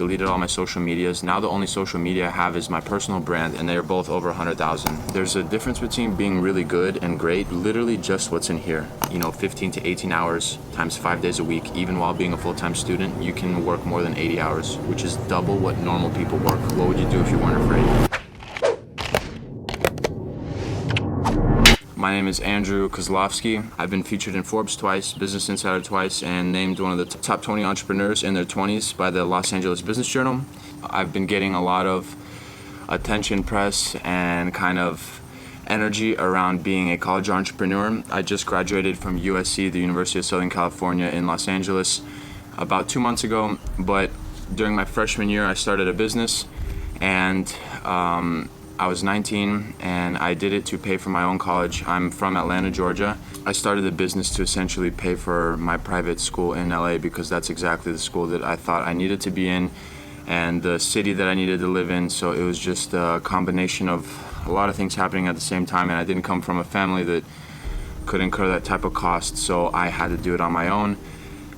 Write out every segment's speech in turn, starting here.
deleted all my social medias. Now the only social media I have is my personal brand, and they are both over 100,000. There's a difference between being really good and great, literally just what's in here. 15 to 18 hours times 5 days a week. Even while being a full-time student, you can work more than 80 hours, which is double what normal people work. What would you do if you weren't afraid? My name is Andrew Kozlovski. I've been featured in Forbes twice, Business Insider twice, and named one of the top 20 entrepreneurs in their 20s by the Los Angeles Business Journal. I've been getting a lot of attention, press, and kind of energy around being a college entrepreneur. I just graduated from USC, the University of Southern California in Los Angeles, about 2 months ago. But during my freshman year, I started a business, and I was 19 and I did it to pay for my own college. I'm from Atlanta, Georgia. I started the business to essentially pay for my private school in LA because that's exactly the school that I thought I needed to be in and the city that I needed to live in. So it was just a combination of a lot of things happening at the same time, and I didn't come from a family that could incur that type of cost, so I had to do it on my own.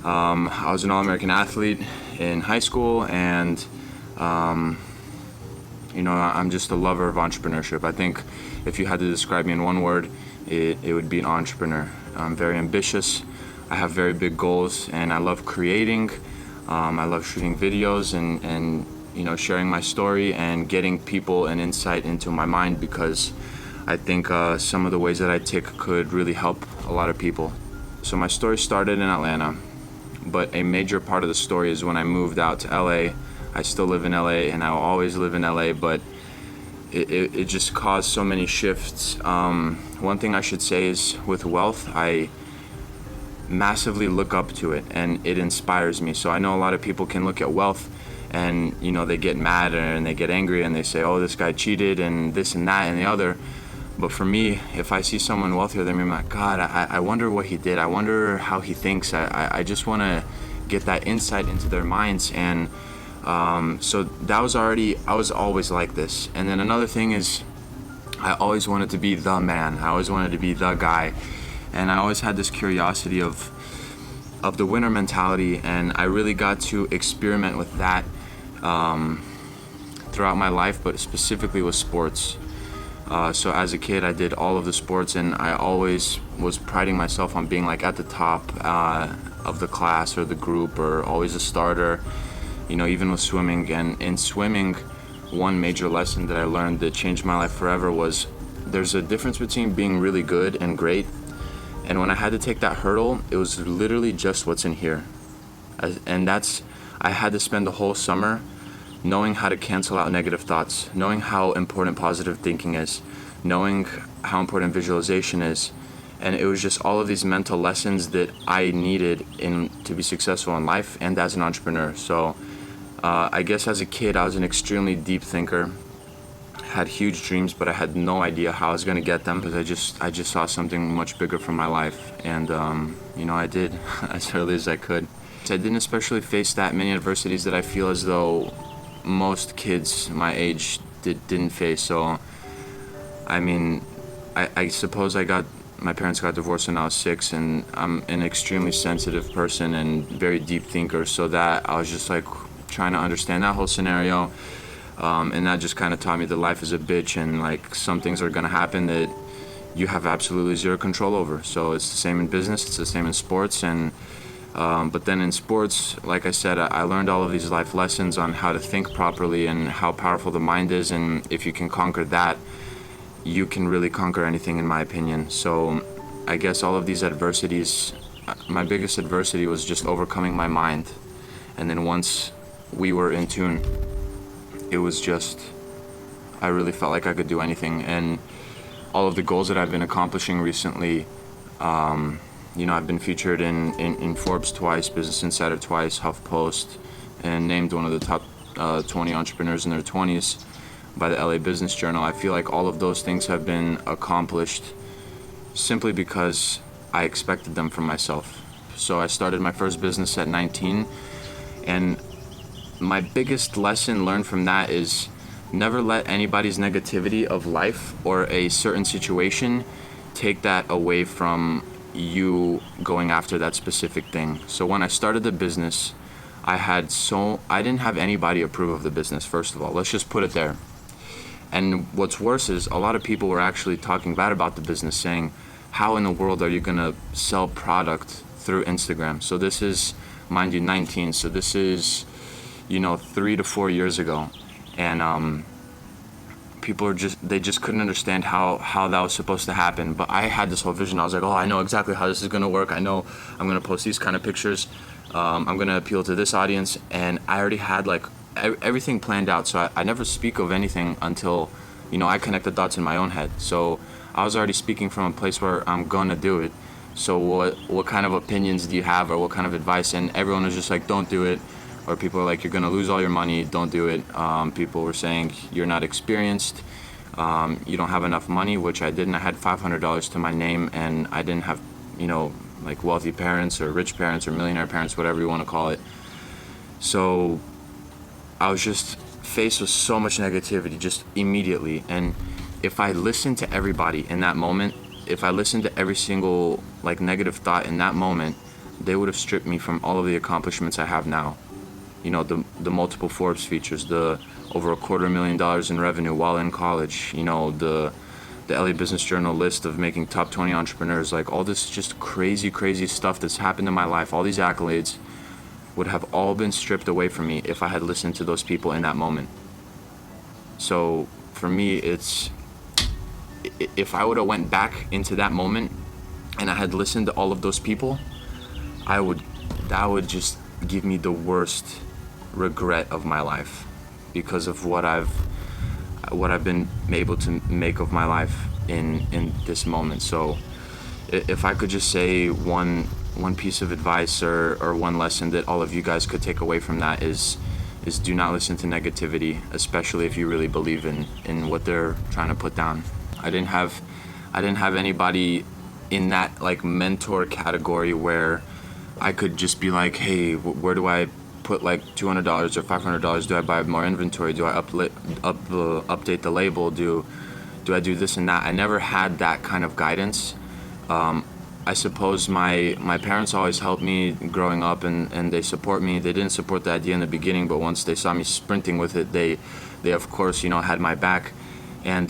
I was an All-American athlete in high school, and I'm just a lover of entrepreneurship. I think if you had to describe me in one word, it would be an entrepreneur. I'm very ambitious. I have very big goals, and I love creating. I love shooting videos and sharing my story and getting people an insight into my mind, because I think some of the ways that I tick could really help a lot of people. So my story started in Atlanta, but a major part of the story is when I moved out to LA. I still live in LA, and I'll always live in LA, but it just caused so many shifts. One thing I should say is with wealth, I massively look up to it, and it inspires me. So I know a lot of people can look at wealth and they get mad and they get angry and they say, oh, this guy cheated and this and that and the other. But for me, if I see someone wealthier than me, I'm like, God, I wonder what he did. I wonder how he thinks. I just want to get that insight into their minds. And so that was I was always like this. And then another thing is, I always wanted to be the man. I always wanted to be the guy. And I always had this curiosity of the winner mentality, and I really got to experiment with that throughout my life, but specifically with sports. So as a kid, I did all of the sports, and I always was priding myself on being like at the top of the class or the group, or always a starter. Even with swimming. And in swimming, one major lesson that I learned that changed my life forever was there's a difference between being really good and great. And when I had to take that hurdle, it was literally just what's in here. I had to spend the whole summer knowing how to cancel out negative thoughts, knowing how important positive thinking is, knowing how important visualization is. And it was just all of these mental lessons that I needed to be successful in life and as an entrepreneur. So I guess as a kid, I was an extremely deep thinker, had huge dreams, but I had no idea how I was going to get them, because I just saw something much bigger for my life. And, I did as early as I could. I didn't especially face that many adversities that I feel as though most kids my age didn't face. So, I suppose my parents got divorced when I was 6, and I'm an extremely sensitive person and very deep thinker, so that I was just like trying to understand that whole scenario, and that just kind of taught me that life is a bitch, and like some things are going to happen that you have absolutely zero control over. So it's the same in business, it's the same in sports, and but then in sports, like I said, I learned all of these life lessons on how to think properly and how powerful the mind is, and if you can conquer that, you can really conquer anything, in my opinion. So I guess all of these adversities, my biggest adversity was just overcoming my mind. And then once we were in tune, it was just, I really felt like I could do anything. And all of the goals that I've been accomplishing recently, I've been featured in Forbes twice, Business Insider twice, HuffPost, and named one of the top 20 entrepreneurs in their 20s by the LA Business Journal. I feel like all of those things have been accomplished simply because I expected them from myself. So I started my first business at 19, and my biggest lesson learned from that is never let anybody's negativity of life or a certain situation take that away from you going after that specific thing. So when I started the business, I didn't have anybody approve of the business, first of all. Let's just put it there. And what's worse is a lot of people were actually talking bad about the business, saying, how in the world are you gonna sell product through Instagram? So this is, mind you, 19. So this is, 3 to 4 years ago. And people they just couldn't understand how that was supposed to happen. But I had this whole vision. I was like, oh, I know exactly how this is gonna work. I know I'm gonna post these kind of pictures. I'm gonna appeal to this audience. And I already had like everything planned out. So I never speak of anything until, I connect the dots in my own head. So I was already speaking from a place where I'm gonna do it. So what kind of opinions do you have, or what kind of advice? And everyone was just like, don't do it. Or people are like, you're gonna lose all your money, don't do it. People were saying, you're not experienced, you don't have enough money, which I didn't. I had $500 to my name, and I didn't have, like wealthy parents or rich parents or millionaire parents, whatever you wanna call it. So I was just faced with so much negativity just immediately. And if I listened to everybody in that moment, if I listened to every single like negative thought in that moment, they would have stripped me from all of the accomplishments I have now. The multiple Forbes features, the over $250,000 in revenue while in college, the LA Business Journal list of making top 20 entrepreneurs, like all this just crazy stuff that's happened in my life, all these accolades would have all been stripped away from me if I had listened to those people in that moment. So for me, if I would have went back into that moment and I had listened to all of those people, that would just give me the worst regret of my life because of what I've been able to make of my life in this moment. So if I could just say one piece of advice or one lesson that all of you guys could take away from that is do not listen to negativity, especially if you really believe in what they're trying to put down. I didn't have anybody in that like mentor category where I could just be like, hey, where do I put like $200 or $500? Do I buy more inventory? Do I update the label? Do I do this and that? I never had that kind of guidance. I suppose my parents always helped me growing up, and they support me. They didn't support the idea in the beginning, but once they saw me sprinting with it, they of course had my back, and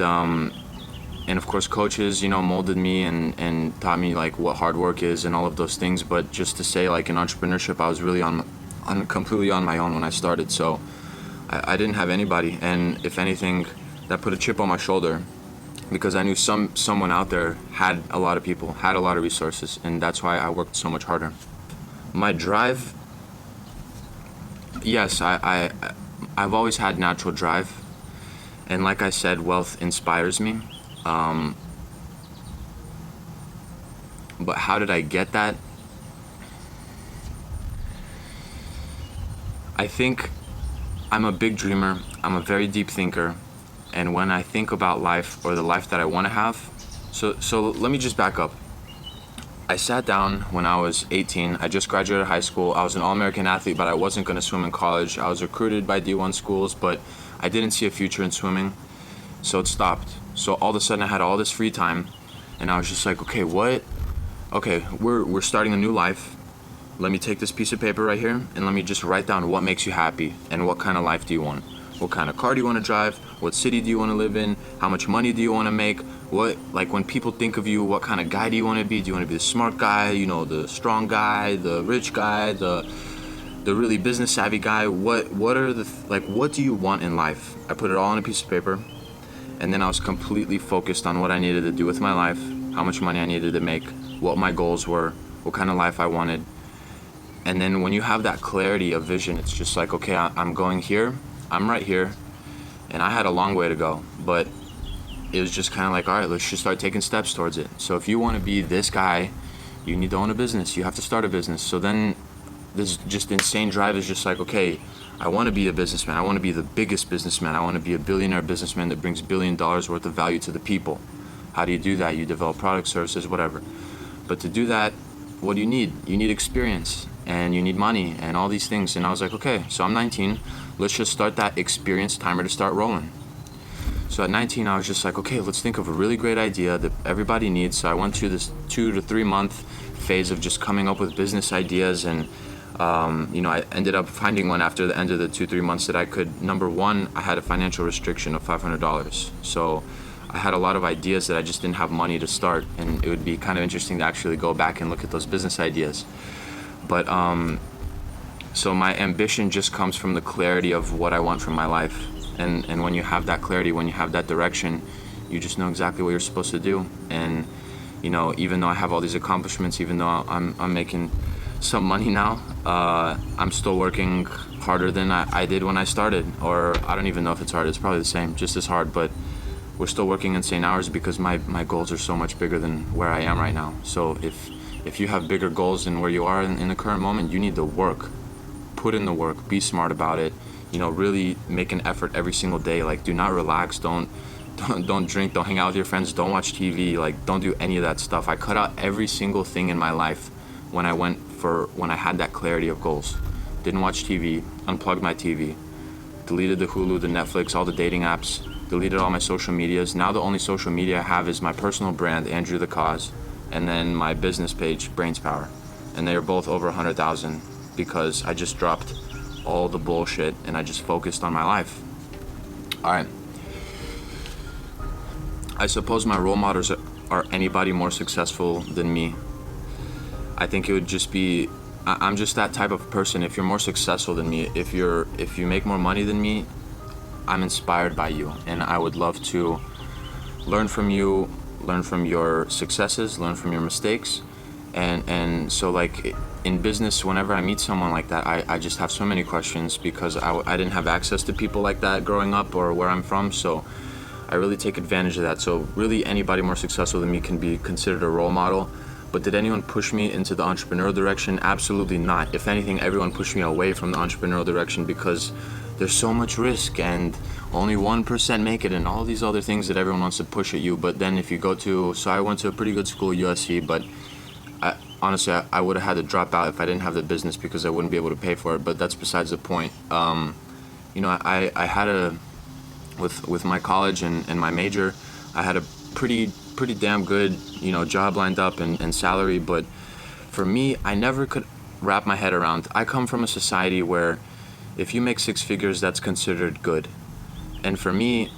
of course coaches molded me and taught me like what hard work is and all of those things. But just to say, like in entrepreneurship, I was really completely on my own when I started. So I didn't have anybody, and if anything, that put a chip on my shoulder, because I knew someone out there had a lot of people, had a lot of resources, and that's why I worked so much harder. My drive, yes, I've always had natural drive, and like I said, wealth inspires me. But how did I get that? I think I'm a big dreamer. I'm a very deep thinker. And when I think about life, or the life that I want to have, so let me just back up. I sat down when I was 18. I just graduated high school. I was an All-American athlete, but I wasn't going to swim in college. I was recruited by D1 schools, but I didn't see a future in swimming, so it stopped. So all of a sudden I had all this free time, and I was just like, okay, we're starting a new life. Let me take this piece of paper right here, and let me just write down what makes you happy, and what kind of life do you want. What kind of car do you want to drive? What city do you want to live in? How much money do you want to make? Like when people think of you, what kind of guy do you want to be? Do you want to be the smart guy, the strong guy, the rich guy, the really business savvy guy? What do you want in life? I put it all on a piece of paper, and then I was completely focused on what I needed to do with my life, how much money I needed to make, what my goals were, what kind of life I wanted. And then when you have that clarity of vision, it's just like, okay, I'm going here. I'm right here, and I had a long way to go, but it was just kind of like, all right, let's just start taking steps towards it. So if you want to be this guy, you need to own a business. You have to start a business. So then this just insane drive is just like, okay, I want to be a businessman. I want to be the biggest businessman. I want to be a billionaire businessman that brings $1 billion worth of value to the people. How do you do that? You develop products, services, whatever. But to do that, what do you need? You need experience, and you need money, and all these things. And I was like, okay, so I'm 19. Let's just start that experience timer to start rolling. So at 19, I was just like, okay, let's think of a really great idea that everybody needs. So I went through this 2 to 3 month phase of just coming up with business ideas, and I ended up finding one after the end of the 2-3 months that I could. Number one, I had a financial restriction of $500. So I had a lot of ideas that I just didn't have money to start, and it would be kind of interesting to actually go back and look at those business ideas. But so my ambition just comes from the clarity of what I want from my life. And when you have that clarity, when you have that direction, you just know exactly what you're supposed to do. And even though I have all these accomplishments, even though I'm making some money now, I'm still working harder than I did when I started. Or I don't even know if it's hard. It's probably the same, just as hard. But we're still working insane hours because my goals are so much bigger than where I am right now. So if you have bigger goals than where you are in the current moment, you need to work. Put in the work. Be smart about it. Really make an effort every single day. Like, do not relax. Don't drink. Don't hang out with your friends. Don't watch TV. Like, don't do any of that stuff. I cut out every single thing in my life when I had that clarity of goals. Didn't watch TV. Unplugged my TV. Deleted the Hulu, the Netflix, all the dating apps. Deleted all my social medias. Now the only social media I have is my personal brand, Andrew the Cause, and then my business page, Brains Power. And they are both over 100,000 because I just dropped all the bullshit and I just focused on my life. All right. I suppose my role models are anybody more successful than me. I think it would just be, I'm just that type of person. If you're more successful than me, if you make more money than me, I'm inspired by you, and I would love to learn from you, learn from your successes, learn from your mistakes. And so, like, in business, whenever I meet someone like that, I just have so many questions because I didn't have access to people like that growing up or where I'm from. So I really take advantage of that. So really, anybody more successful than me can be considered a role model. But did anyone push me into the entrepreneurial direction? Absolutely not. If anything, everyone pushed me away from the entrepreneurial direction because there's so much risk and only 1% make it and all these other things that everyone wants to push at you. But then if you so I went to a pretty good school, USC, but honestly, I would have had to drop out if I didn't have the business because I wouldn't be able to pay for it. But that's besides the point. I had with my college and my major, I had a pretty damn good, job lined up and salary. But for me, I never could wrap my head around. I come from a society where if you make 6 figures, that's considered good. And for me,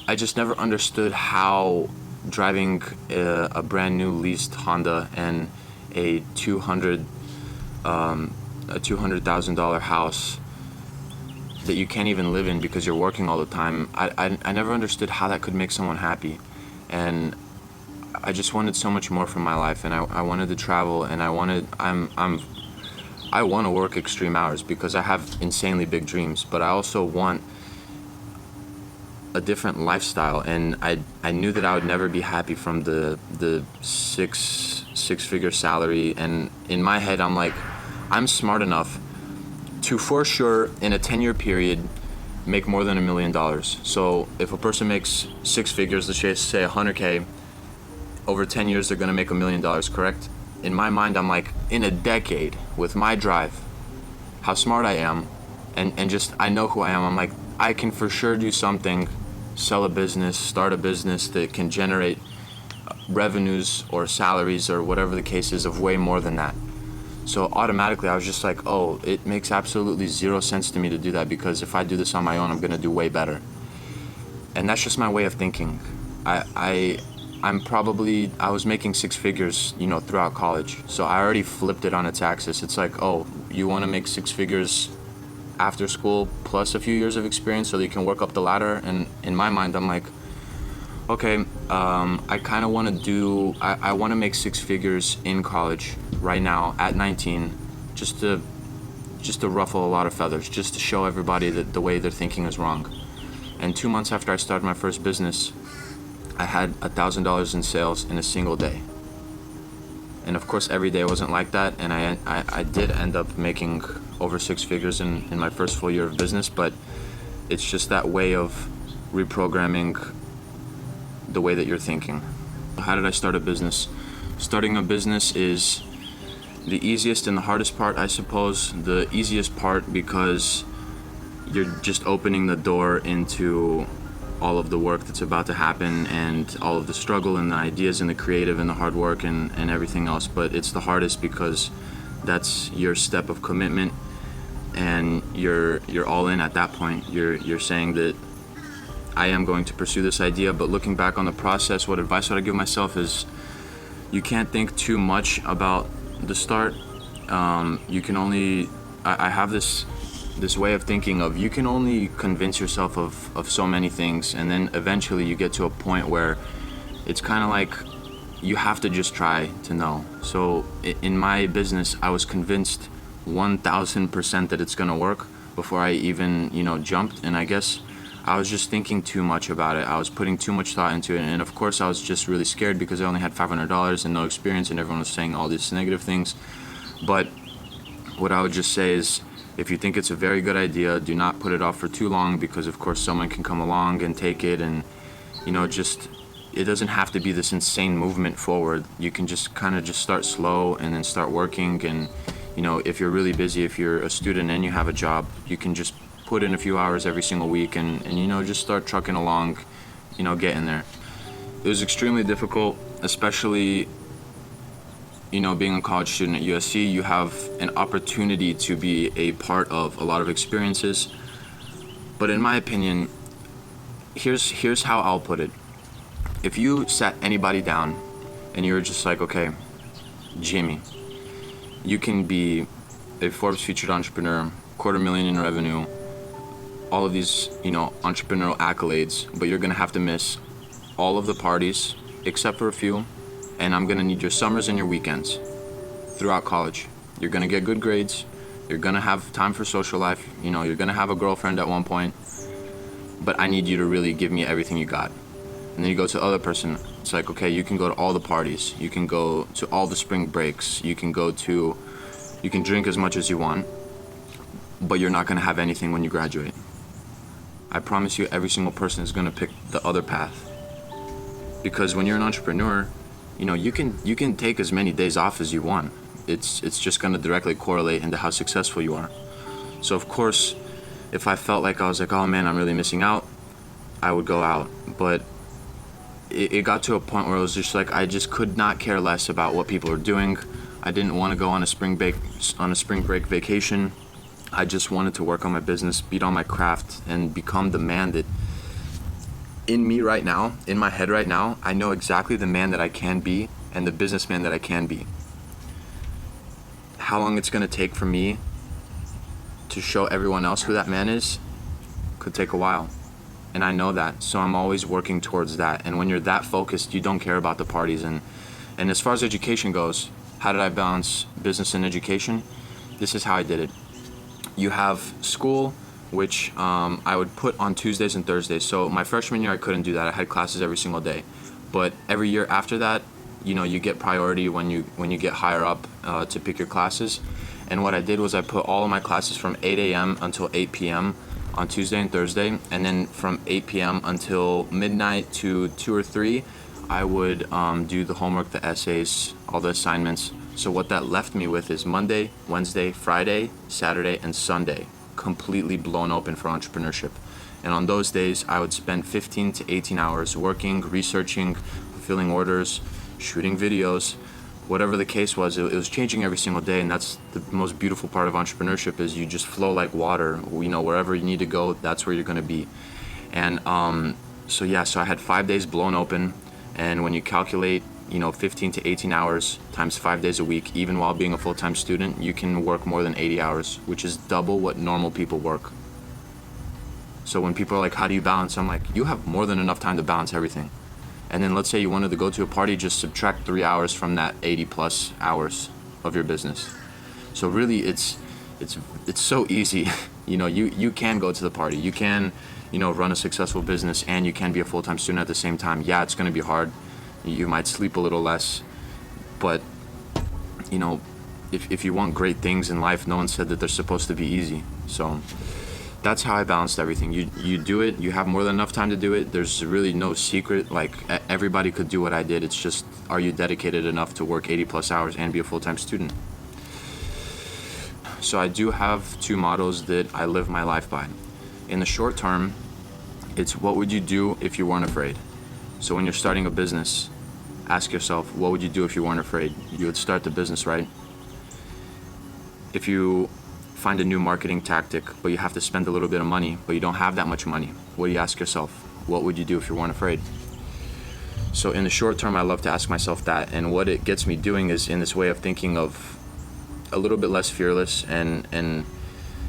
I just never understood how driving a brand new leased Honda and a $200,000 house that you can't even live in because you're working all the time. I never understood how that could make someone happy. And I just wanted so much more from my life, and I wanted to travel, and I want to work extreme hours because I have insanely big dreams, but I also want a different lifestyle, and I knew that I would never be happy from the six-figure salary. And in my head, I'm like, I'm smart enough to, for sure, in a 10-year period, make more than $1 million. So if a person makes 6 figures, let's just say 100K, over 10 years, they're gonna make $1 million, correct? In my mind, I'm like, in a decade, with my drive, how smart I am, and just, I know who I am. I'm like, I can for sure do something, sell a business, start a business that can generate revenues or salaries or whatever the case is of way more than that. So automatically, I was just like, oh, it makes absolutely zero sense to me to do that because if I do this on my own, I'm gonna do way better. And that's just my way of thinking. I was making 6 figures, throughout college. So I already flipped it on its axis. It's like, oh, you want to make 6 figures after school plus a few years of experience so that you can work up the ladder. And in my mind, I'm like, okay, I kind of want to I want to make 6 figures in college right now at 19, just to ruffle a lot of feathers, just to show everybody that the way they're thinking is wrong. And 2 months after I started my first business, I had $1,000 in sales in a single day. And of course, every day wasn't like that, and I did end up making over 6 figures in my first full year of business, but it's just that way of reprogramming the way that you're thinking. How did I start a business? Starting a business is the easiest and the hardest part, I suppose. The easiest part because you're just opening the door into all of the work that's about to happen and all of the struggle and the ideas and the creative and the hard work and everything else. But it's the hardest because that's your step of commitment, and you're all in at that point. You're saying that I am going to pursue this idea. But looking back on the process, what advice would I give myself is you can't think too much about the start. You can only, I have this way of thinking of, you can only convince yourself of so many things, and then eventually you get to a point where it's kind of like you have to just try to know. So in my business, I was convinced 1000% that it's gonna work before I even, jumped. And I guess I was just thinking too much about it. I was putting too much thought into it. And of course I was just really scared because I only had $500 and no experience, and everyone was saying all these negative things. But what I would just say is, if you think it's a very good idea, do not put it off for too long, because of course someone can come along and take it, and it doesn't have to be this insane movement forward. You can just kind of just start slow and then start working. And if you're really busy, if you're a student and you have a job, you can just put in a few hours every single week and just start trucking along, getting there. It was extremely difficult, especially being a college student at USC. You have an opportunity to be a part of a lot of experiences. But in my opinion, here's how I'll put it. If you sat anybody down and you were just like, okay, Jimmy, you can be a Forbes featured entrepreneur, $250,000 in revenue, all of these, entrepreneurial accolades, but you're gonna have to miss all of the parties except for a few, and I'm gonna need your summers and your weekends throughout college. You're gonna get good grades, you're gonna have time for social life, you're gonna have a girlfriend at one point, but I need you to really give me everything you got. And then you go to the other person, it's like, okay, you can go to all the parties, you can go to all the spring breaks, you can drink as much as you want, but you're not gonna have anything when you graduate. I promise you, every single person is gonna pick the other path. Because when you're an entrepreneur, you can take as many days off as you want. It's just gonna directly correlate into how successful you are. So of course, if I felt like I was like, oh man, I'm really missing out, I would go out. But it got to a point where it was just like, I just could not care less about what people are doing. I didn't want to go on a spring break vacation. I just wanted to work on my business, beat on my craft, and become the man that, in me right now, in my head right now, I know exactly the man that I can be and the businessman that I can be. How long it's going to take for me to show everyone else who that man is could take a while. And I know that, so I'm always working towards that. And when you're that focused, you don't care about the parties. And as far as education goes, how did I balance business and education? This is how I did it. You have school, which I would put on Tuesdays and Thursdays. So my freshman year, I couldn't do that. I had classes every single day. But every year after that, you get priority when you get higher up to pick your classes. And what I did was I put all of my classes from 8 a.m. until 8 p.m. on Tuesday and Thursday, and then from 8 p.m. until midnight to 2 or 3, I would do the homework, the essays, all the assignments. So what that left me with is Monday, Wednesday, Friday, Saturday, and Sunday, completely blown open for entrepreneurship. And on those days, I would spend 15 to 18 hours working, researching, fulfilling orders, shooting videos, whatever the case was. It was changing every single day, and that's the most beautiful part of entrepreneurship, is you just flow like water. Wherever you need to go, that's where you're going to be. And so I had 5 days blown open, and when you calculate 15 to 18 hours times 5 days a week, even while being a full-time student, you can work more than 80 hours, which is double what normal people work. So when people are like, how do you balance? I'm like, you have more than enough time to balance everything. And then let's say you wanted to go to a party, just subtract 3 hours from that 80 plus hours of your business. So really it's so easy. You can go to the party, you can run a successful business, and you can be a full-time student at the same time. Yeah, it's going to be hard. You might sleep a little less, but if you want great things in life, no one said that they're supposed to be easy. So that's how I balanced everything. You do it, you have more than enough time to do it. There's really no secret. Like, everybody could do what I did. It's just, are you dedicated enough to work 80 plus hours and be a full-time student? So I do have two mottos that I live my life by. In the short term, it's what would you do if you weren't afraid? So when you're starting a business, ask yourself, what would you do if you weren't afraid? You would start the business, right? if you find a new marketing tactic, but you have to spend a little bit of money, but you don't have that much money, what do you ask yourself? What would you do if you weren't afraid? So in the short term, I love to ask myself that, and what it gets me doing is in this way of thinking of a little bit less fearless, and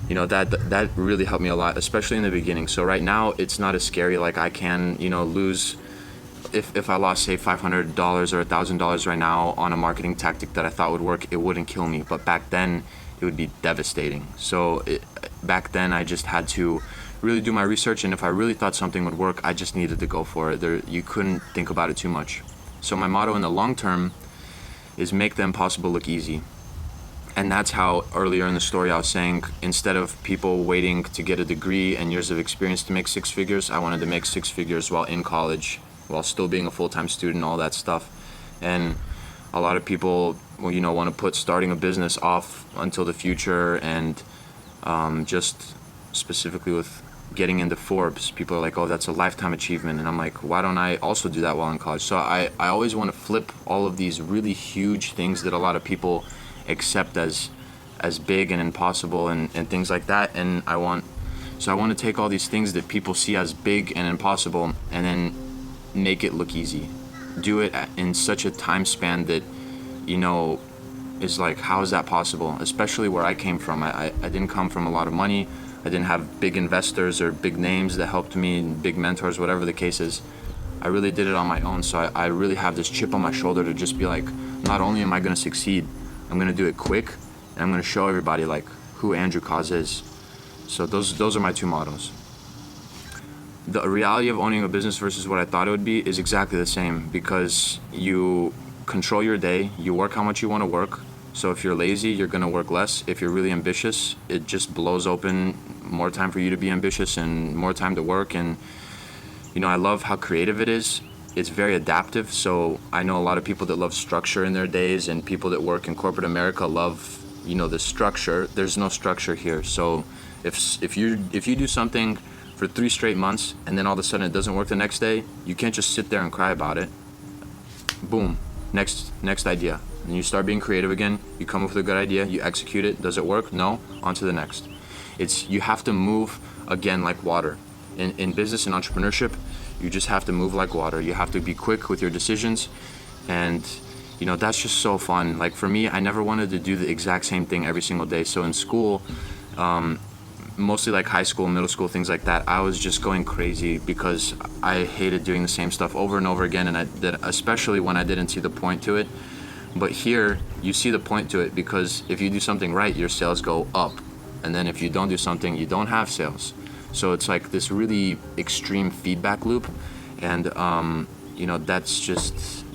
you know, that really helped me a lot, especially in the beginning. So right now, it's not as scary. Like I can, you know, lose, if I lost, say, $500 or $1,000 right now on a marketing tactic that I thought would work, it wouldn't kill me. But back then, it would be devastating. So back then, I just had to really do my research, and if I really thought something would work, I just needed to go for it. You couldn't think about it too much. So my motto in the long term is make the impossible look easy. And that's how earlier in the story I was saying, instead of people waiting to get a degree and years of experience to make six figures, I wanted to make six figures while in college, while still being a full-time student, all that stuff. And a lot of people, well, you know, want to put starting a business off until the future, and just specifically with getting into Forbes, people are like, oh, that's a lifetime achievement. And I'm like, why don't I also do that while in college? So I always want to flip all of these really huge things that a lot of people accept as big and impossible and things like that. And I want to take all these things that people see as big and impossible and then make it look easy. Do it in such a time span that, you know, is like, how is that possible? Especially where I came from. I didn't come from a lot of money. I didn't have big investors or big names that helped me, big mentors, whatever the case is. I really did it on my own. So I really have this chip on my shoulder to just be like, not only am I going to succeed, I'm going to do it quick, and I'm going to show everybody like who Andrew Koz is. So those are my two mottos. The reality of owning a business versus what I thought it would be is exactly the same, because you control your day, you work how much you want to work. So if you're lazy, you're going to work less. If you're really ambitious, it just blows open more time for you to be ambitious and more time to work. And, you know, I love how creative it is. It's very adaptive. So I know a lot of people that love structure in their days, and people that work in corporate America love, you know, the structure. There's no structure here. So if you do something for 3 straight months and then all of a sudden it doesn't work the next day, you can't just sit there and cry about it. Boom, next idea. And you start being creative again. You come up with a good idea, you execute it. Does it work? No. On to the next. You have to move again like water. In business and entrepreneurship, you just have to move like water. You have to be quick with your decisions, and you know, that's just so fun. Like for me, I never wanted to do the exact same thing every single day. So in school, mostly like high school, middle school, things like that, I was just going crazy because I hated doing the same stuff over and over again, and I did, especially when I didn't see the point to it. But here, you see the point to it, because if you do something right, your sales go up, and then if you don't do something, you don't have sales. So it's like this really extreme feedback loop, and you know, that's just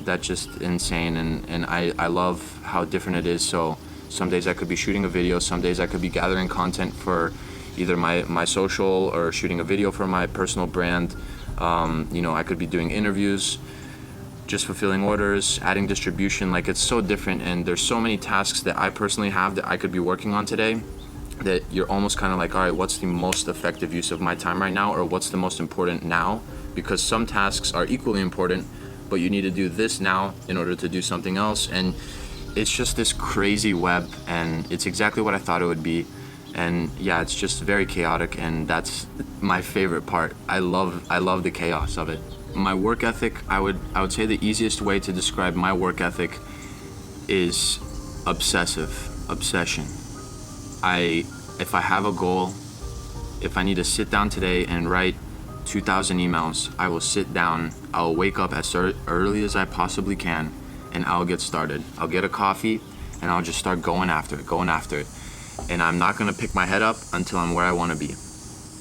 insane, and I love how different it is. So some days I could be shooting a video, some days I could be gathering content for either my social or shooting a video for my personal brand. You know, I could be doing interviews, just fulfilling orders, adding distribution. Like, it's so different, and there's so many tasks that I personally have that I could be working on today, that you're almost kind of like, all right, what's the most effective use of my time right now, or what's the most important now? Because some tasks are equally important, but you need to do this now in order to do something else. And it's just this crazy web, and it's exactly what I thought it would be. And yeah, it's just very chaotic, and that's my favorite part. I love the chaos of it. My work ethic, I would say the easiest way to describe my work ethic is obsession. If I have a goal, if I need to sit down today and write 2,000 emails, I will sit down, I'll wake up as early as I possibly can, and I'll get started. I'll get a coffee, and I'll just start going after it. And I'm not gonna pick my head up until I'm where I wanna be.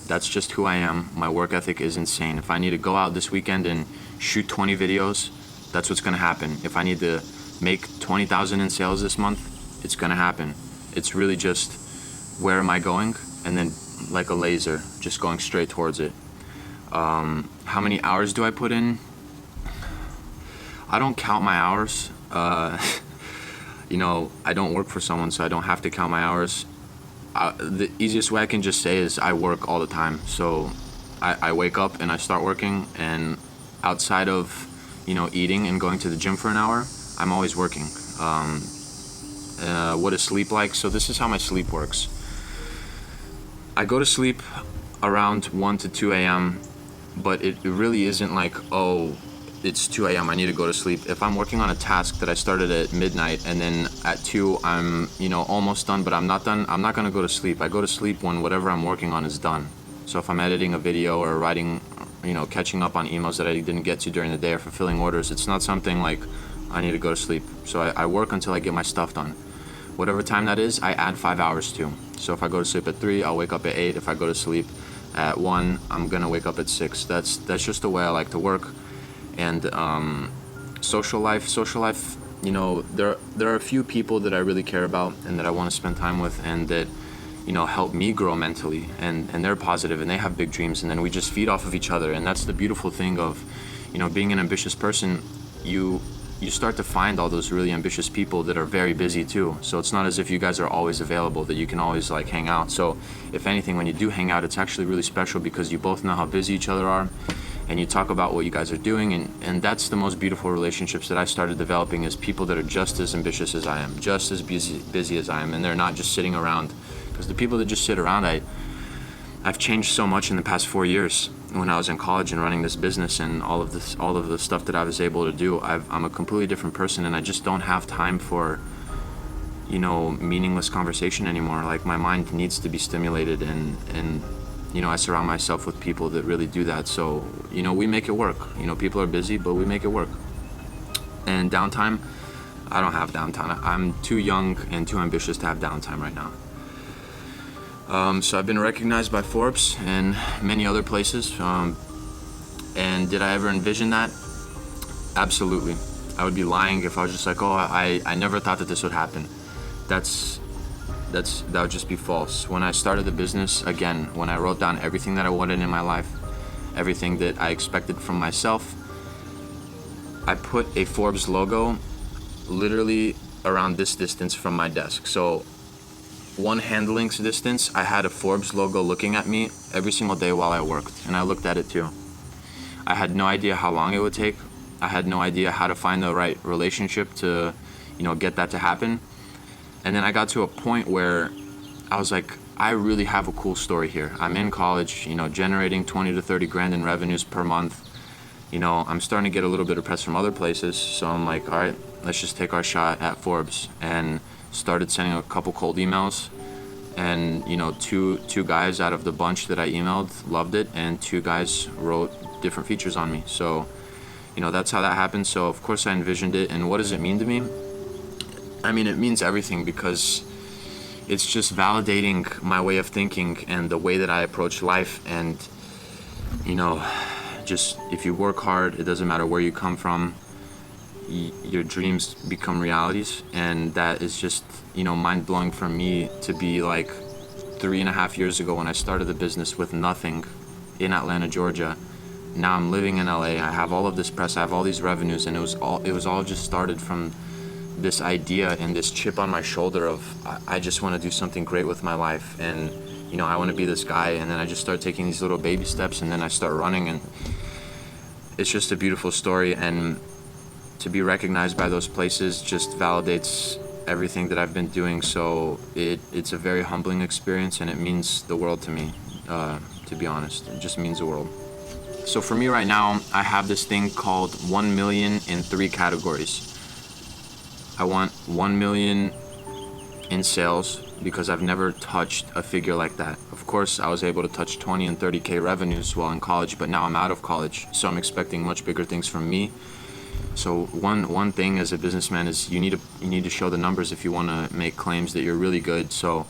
That's just who I am. My work ethic is insane. If I need to go out this weekend and shoot 20 videos, that's what's gonna happen. If I need to make 20,000 in sales this month, it's gonna happen. It's really just, where am I going? And then like a laser, just going straight towards it. How many hours do I put in? I don't count my hours. You know, I don't work for someone, so I don't have to count my hours. The easiest way I can just say is I work all the time. So I wake up and I start working, and outside of, you know, eating and going to the gym for an hour, I'm always working. What is sleep like? So this is how my sleep works. I go to sleep around 1 to 2 a.m., but it really isn't like, oh, it's 2 a.m., I need to go to sleep. If I'm working on a task that I started at midnight and then at 2 I'm, almost done, but I'm not done, I'm not gonna go to sleep. I go to sleep when whatever I'm working on is done. So if I'm editing a video or writing, catching up on emails that I didn't get to during the day or fulfilling orders, it's not something like I need to go to sleep. So I work until I get my stuff done. Whatever time that is, I add 5 hours to. So if I go to sleep at 3, I'll wake up at 8. If I go to sleep at 1, I'm gonna wake up at 6. That's just the way I like to work. And social life, there are a few people that I really care about and that I want to spend time with, and that help me grow mentally, and they're positive and they have big dreams, and then we just feed off of each other. And that's the beautiful thing of being an ambitious person. You start to find all those really ambitious people that are very busy too. So it's not as if you guys are always available, that you can always like hang out. So if anything, when you do hang out, it's actually really special because you both know how busy each other are, and you talk about what you guys are doing. And that's the most beautiful relationships that I started developing, is people that are just as ambitious as I am, just as busy as I am, and they're not just sitting around. Because the people that just sit around, I've changed so much in the past 4 years. When I was in college and running this business and all of the stuff that I was able to do, I'm a completely different person, and I just don't have time for meaningless conversation anymore. Like, my mind needs to be stimulated, and I surround myself with people that really do that. So we make it work. People are busy, but we make it work. And downtime, I don't have downtime. I'm too young and too ambitious to have downtime right now. So I've been recognized by Forbes and many other places. And did I ever envision that? Absolutely. I would be lying if I was just like, oh, I never thought that this would happen. That would just be false. When I started the business, again, when I wrote down everything that I wanted in my life, everything that I expected from myself, I put a Forbes logo literally around this distance from my desk. So one hand length distance, I had a Forbes logo looking at me every single day while I worked, and I looked at it too. I had no idea how long it would take. I had no idea how to find the right relationship to, get that to happen. And then I got to a point where I was like, I really have a cool story here. I'm in college, generating 20 to 30 grand in revenues per month. I'm starting to get a little bit of press from other places. So I'm like, all right, let's just take our shot at Forbes. And started sending a couple cold emails. And, two guys out of the bunch that I emailed loved it. And 2 guys wrote different features on me. So, that's how that happened. So of course I envisioned it. And what does it mean to me? I mean, it means everything, because it's just validating my way of thinking and the way that I approach life. And, just if you work hard, it doesn't matter where you come from, your dreams become realities. And that is just, mind-blowing for me to be like 3.5 years ago when I started the business with nothing in Atlanta, Georgia. Now I'm living in LA. I have all of this press, I have all these revenues, and it was all just started from this idea and this chip on my shoulder of I just want to do something great with my life, and I want to be this guy. And then I just start taking these little baby steps, and then I start running, and it's just a beautiful story. And to be recognized by those places just validates everything that I've been doing. So it's a very humbling experience, and it means the world to me, to be honest. It just means the world. So for me right now, I have this thing called 1 million in 3 categories. I want 1 million in sales, because I've never touched a figure like that. Of course, I was able to touch 20 and 30K revenues while in college, but now I'm out of college, so I'm expecting much bigger things from me. So one thing as a businessman is you need to show the numbers if you want to make claims that you're really good. So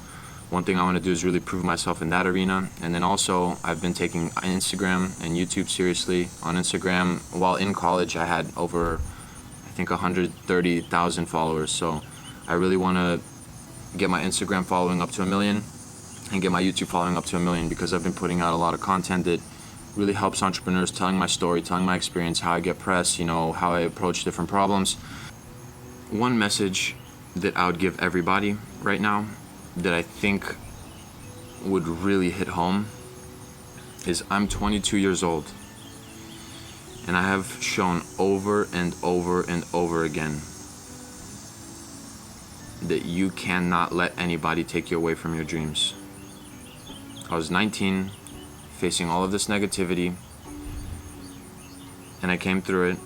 one thing I want to do is really prove myself in that arena. And then also, I've been taking Instagram and YouTube seriously. On Instagram, while in college, I had over, I think, 130,000 followers. So I really want to get my Instagram following up to 1 million and get my YouTube following up to 1 million, because I've been putting out a lot of content that really helps entrepreneurs, telling my story, telling my experience, how I get press, how I approach different problems. One message that I would give everybody right now that I think would really hit home is I'm 22 years old, and I have shown over and over and over again that you cannot let anybody take you away from your dreams. I was 19, facing all of this negativity, and I came through it.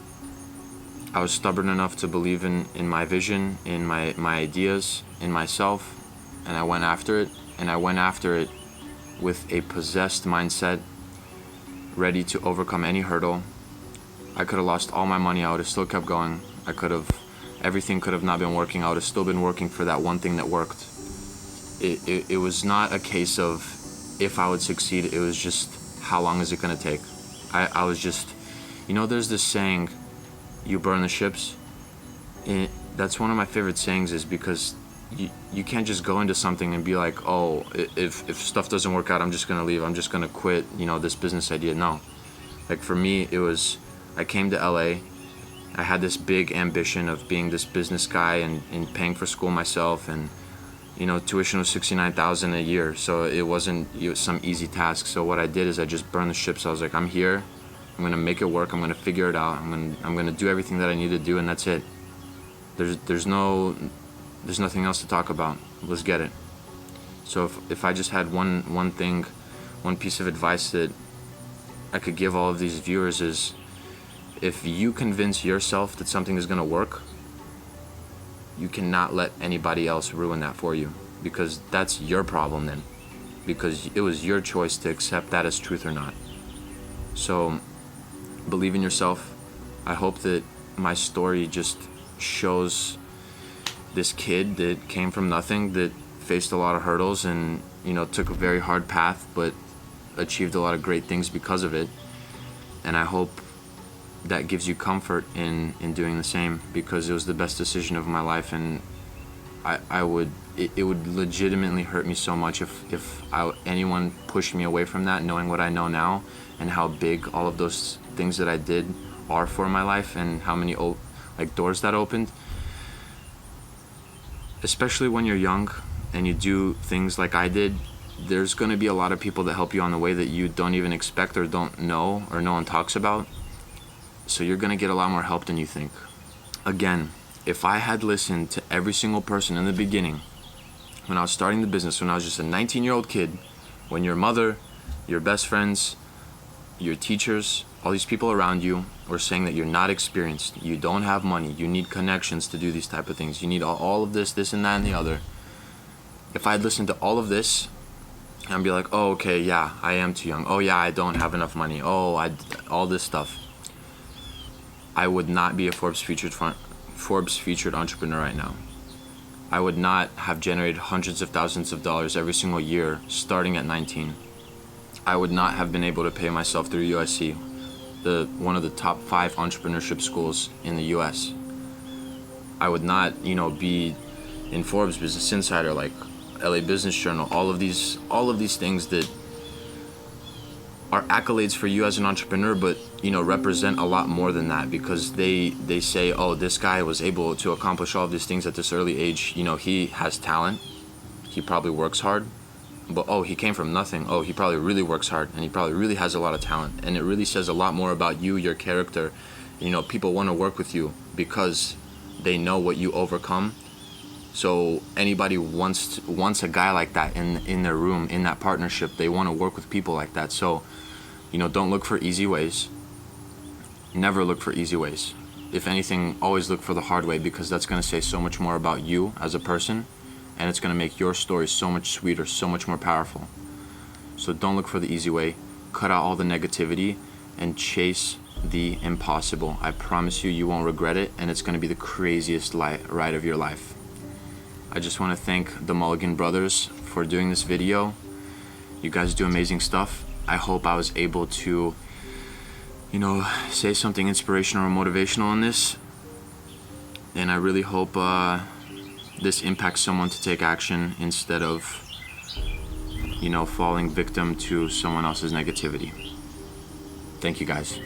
I was stubborn enough to believe in my vision, in my ideas, in myself, and I went after it. And I went after it with a possessed mindset, ready to overcome any hurdle. I could have lost all my money, I would have still kept going. Everything could have not been working, I would have still been working for that one thing that worked. It was not a case of if I would succeed, it was just how long is it gonna take. I was just, there's this saying, you burn the ships. That's one of my favorite sayings, is because you can't just go into something and be like, oh, if stuff doesn't work out, I'm just gonna leave, I'm just gonna quit, this business idea. No. Like for me, it was, I came to LA, I had this big ambition of being this business guy and paying for school myself, and tuition was $69,000 a year, so it wasn't some easy task. So what I did is I just burned the ships. I was like, I'm here, I'm gonna make it work, I'm gonna figure it out, I'm gonna do everything that I need to do, and that's it. There's nothing else to talk about. Let's get it. So if I just had one thing, one piece of advice that I could give all of these viewers is, if you convince yourself that something is gonna work, you cannot let anybody else ruin that for you, because that's your problem then, because it was your choice to accept that as truth or not. So believe in yourself. I hope that my story just shows this kid that came from nothing, that faced a lot of hurdles and took a very hard path, but achieved a lot of great things because of it. And I hope that gives you comfort in doing the same, because it was the best decision of my life. And it would legitimately hurt me so much if anyone pushed me away from that, knowing what I know now and how big all of those things that I did are for my life, and how many doors that opened. Especially when you're young and you do things like I did, there's going to be a lot of people that help you on the way that you don't even expect or don't know or no one talks about. So you're going to get a lot more help than you think. Again, if I had listened to every single person in the beginning, when I was starting the business, when I was just a 19-year-old kid, when your mother, your best friends, your teachers, all these people around you were saying that you're not experienced, you don't have money, you need connections to do these type of things, you need all of this and that and the other. If I had listened to all of this and be like, oh, okay, yeah, I am too young, oh yeah, I don't have enough money, all this stuff, I would not be a Forbes featured entrepreneur right now. I would not have generated hundreds of thousands of dollars every single year starting at 19. I would not have been able to pay myself through USC, one of the top 5 entrepreneurship schools in the US. I would not, be in Forbes, Business Insider, like LA Business Journal, all of these things that are accolades for you as an entrepreneur, but represent a lot more than that, because they say, oh, this guy was able to accomplish all of these things at this early age. He has talent, he probably works hard, but oh, he came from nothing. Oh, he probably really works hard, and he probably really has a lot of talent. And it really says a lot more about you, your character. People want to work with you because they know what you overcome. So anybody wants a guy like that in their room, in that partnership. They want to work with people like that. So, don't look for easy ways. Never look for easy ways. If anything, always look for the hard way, because that's going to say so much more about you as a person, and it's going to make your story so much sweeter, so much more powerful. So don't look for the easy way. Cut out all the negativity and chase the impossible. I promise you, you won't regret it, and it's going to be the craziest ride of your life. I just want to thank the MulliganBrothers for doing this video. You guys do amazing stuff. I hope I was able to, say something inspirational or motivational in this. And I really hope this impacts someone to take action instead of, falling victim to someone else's negativity. Thank you, guys.